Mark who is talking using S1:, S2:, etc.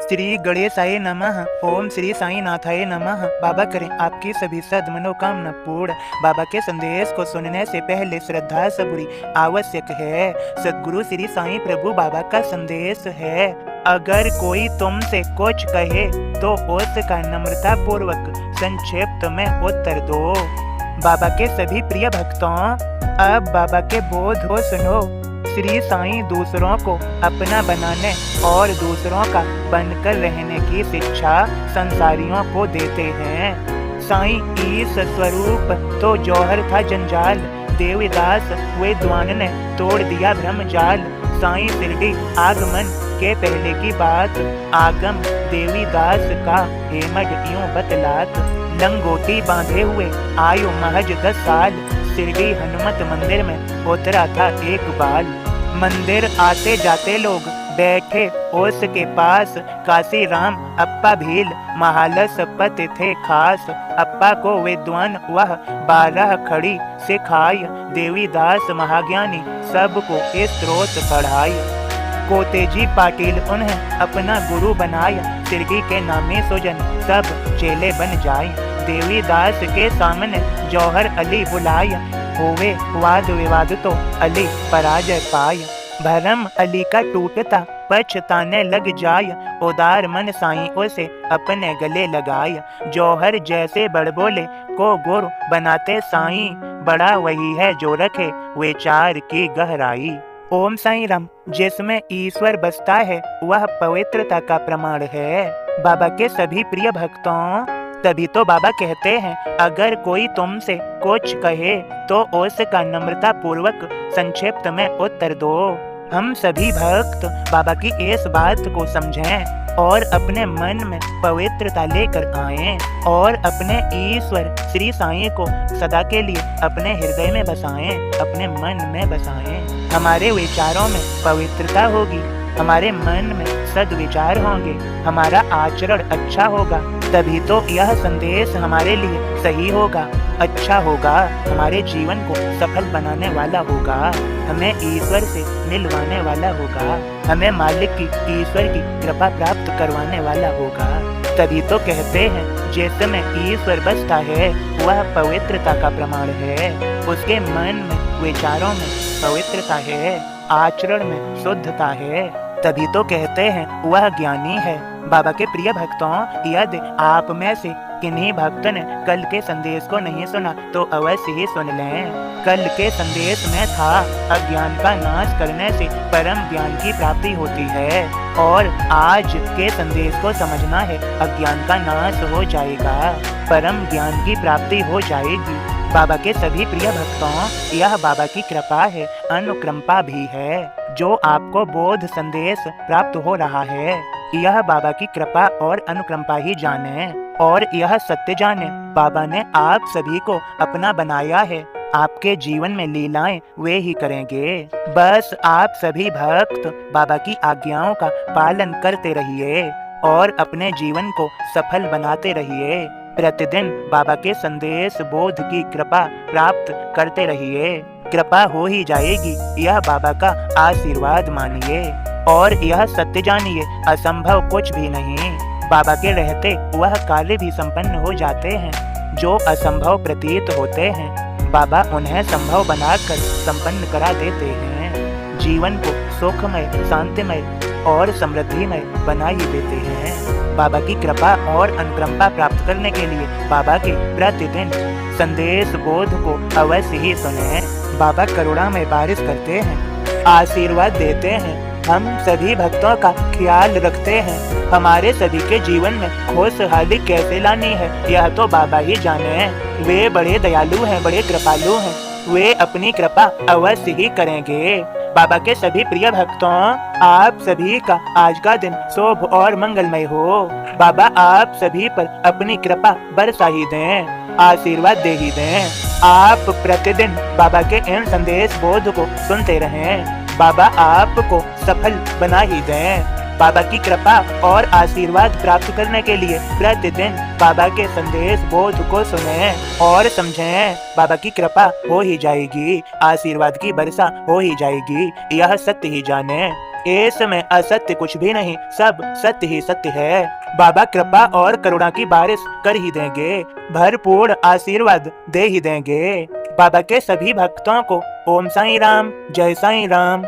S1: श्री गणेशाय नमः। ओम श्री साई नाथाय नमः। बाबा करें आपकी सभी सद मनोकामना पूर्ण। बाबा के संदेश को सुनने से पहले श्रद्धा सबूरी आवश्यक है। सदगुरु श्री साई प्रभु बाबा का संदेश है, अगर कोई तुमसे कुछ कहे तो उसका नम्रता पूर्वक संक्षिप्त में उत्तर दो। बाबा के सभी प्रिय भक्तों, अब बाबा के बोध को सुनो। श्री साईं दूसरों को अपना बनाने और दूसरों का बनकर रहने की शिक्षा संसारियों को देते हैं। साईं ईश स्वरूप तो जौहर था जंजाल, देवीदास विद्वान ने तोड़ दिया भ्रम जाल। साईं शिरडी आगमन के पहले की बात, आगम देवीदास का हेमड यूं बतलात। लंगोटी बांधे हुए आयु महज 10 साल, शिरडी हनुमत मंदिर में उतरा था एक बाल। मंदिर आते जाते लोग बैठे उसके पास, काशी राम अप्पा भील महालस पति थे खास। अप्पा को विद्वान वह 12 खड़ी सिखाई, देवीदास महाज्ञानी सबको इस स्रोत पढ़ाई। कोतेजी पाटिल उन्हें अपना गुरु बनाया, शिरडी के नामी सुजन सब चेले बन जाए। देवीदास के सामने जौहर अली बुलाया, होवे वाद विवाद तो अली पराजय पाय। भरम अली का टूटता पछताने लग जाय, उदार मन साईं उसे अपने गले लगाया। जौहर जैसे बड़बोले को गुरु बनाते साईं, बड़ा वही है जो रखे विचार की गहराई। ओम साईं राम जिसमें ईश्वर बसता है वह पवित्रता का प्रमाण है। बाबा के सभी प्रिय भक्तों, तभी तो बाबा कहते हैं, अगर कोई तुमसे कुछ कहे तो उसका नम्रता पूर्वक संक्षिप्त में उत्तर दो। हम सभी भक्त बाबा की इस बात को समझें और अपने मन में पवित्रता लेकर आएं और अपने ईश्वर श्री साईं को सदा के लिए अपने हृदय में बसाएं, अपने मन में बसाएं। हमारे विचारों में पवित्रता होगी, हमारे मन में सद्विचार होंगे, हमारा आचरण अच्छा होगा, तभी तो यह संदेश हमारे लिए सही होगा, अच्छा होगा, हमारे जीवन को सफल बनाने वाला होगा, हमें ईश्वर से मिलवाने वाला होगा, हमें मालिक की ईश्वर की कृपा प्राप्त करवाने वाला होगा। तभी तो कहते हैं, जिसमें ईश्वर बसता है वह पवित्रता का प्रमाण है। उसके मन में विचारों में पवित्रता है, आचरण में शुद्धता है, तभी तो कहते हैं वह ज्ञानी है। बाबा के प्रिय भक्तों, यदि आप में से किन्हीं भक्त ने कल के संदेश को नहीं सुना तो अवश्य ही सुन लें। कल के संदेश में था, अज्ञान का नाश करने से परम ज्ञान की प्राप्ति होती है, और आज के संदेश को समझना है, अज्ञान का नाश हो जाएगा, परम ज्ञान की प्राप्ति हो जाएगी। बाबा के सभी प्रिय भक्तों, यह बाबा की कृपा है, अनुकंपा भी है, जो आपको बोध संदेश प्राप्त हो रहा है। यह बाबा की कृपा और अनुकंपा ही जाने और यह सत्य जाने, बाबा ने आप सभी को अपना बनाया है। आपके जीवन में लीलाएं वे ही करेंगे। बस आप सभी भक्त बाबा की आज्ञाओं का पालन करते रहिए और अपने जीवन को सफल बनाते रहिए। प्रतिदिन बाबा के संदेश बोध की कृपा प्राप्त करते रहिए, कृपा हो ही जाएगी, यह बाबा का आशीर्वाद मानिए और यह सत्य जानिए, असंभव कुछ भी नहीं। बाबा के रहते वह कार्य भी संपन्न हो जाते हैं जो असंभव प्रतीत होते हैं। बाबा उन्हें संभव बनाकर संपन्न करा देते हैं। जीवन को सुखमय, शांतिमय और समृद्धिमय बना ही देते हैं। बाबा की कृपा और अनुकंपा प्राप्त करने के लिए बाबा के प्रतिदिन संदेश बोध को अवश्य ही सुने। बाबा करुणा में बारिश करते हैं, आशीर्वाद देते हैं, हम सभी भक्तों का ख्याल रखते हैं। हमारे सभी के जीवन में खुशहाली कैसे लानी है यह तो बाबा ही जाने। वे बड़े दयालु हैं, बड़े कृपालु हैं, वे अपनी कृपा अवश्य ही करेंगे। बाबा के सभी प्रिय भक्तों, आप सभी का आज का दिन शुभ और मंगलमय हो। बाबा आप सभी पर अपनी कृपा बरसा ही दें, आशीर्वाद दे ही दें। आप प्रतिदिन बाबा के इन संदेश बोध को सुनते रहें, बाबा आपको सफल बना ही दें। बाबा की कृपा और आशीर्वाद प्राप्त करने के लिए प्रतिदिन बाबा के संदेश बोध को सुनें और समझें। बाबा की कृपा हो ही जाएगी, आशीर्वाद की वर्षा हो ही जाएगी, यह सत्य ही जाने। इसमें असत्य कुछ भी नहीं, सब सत्य ही सत्य है। बाबा कृपा और करुणा की बारिश कर ही देंगे, भरपूर आशीर्वाद दे ही देंगे। बाबा के सभी भक्तों को ओम साईं राम, जय साईं राम।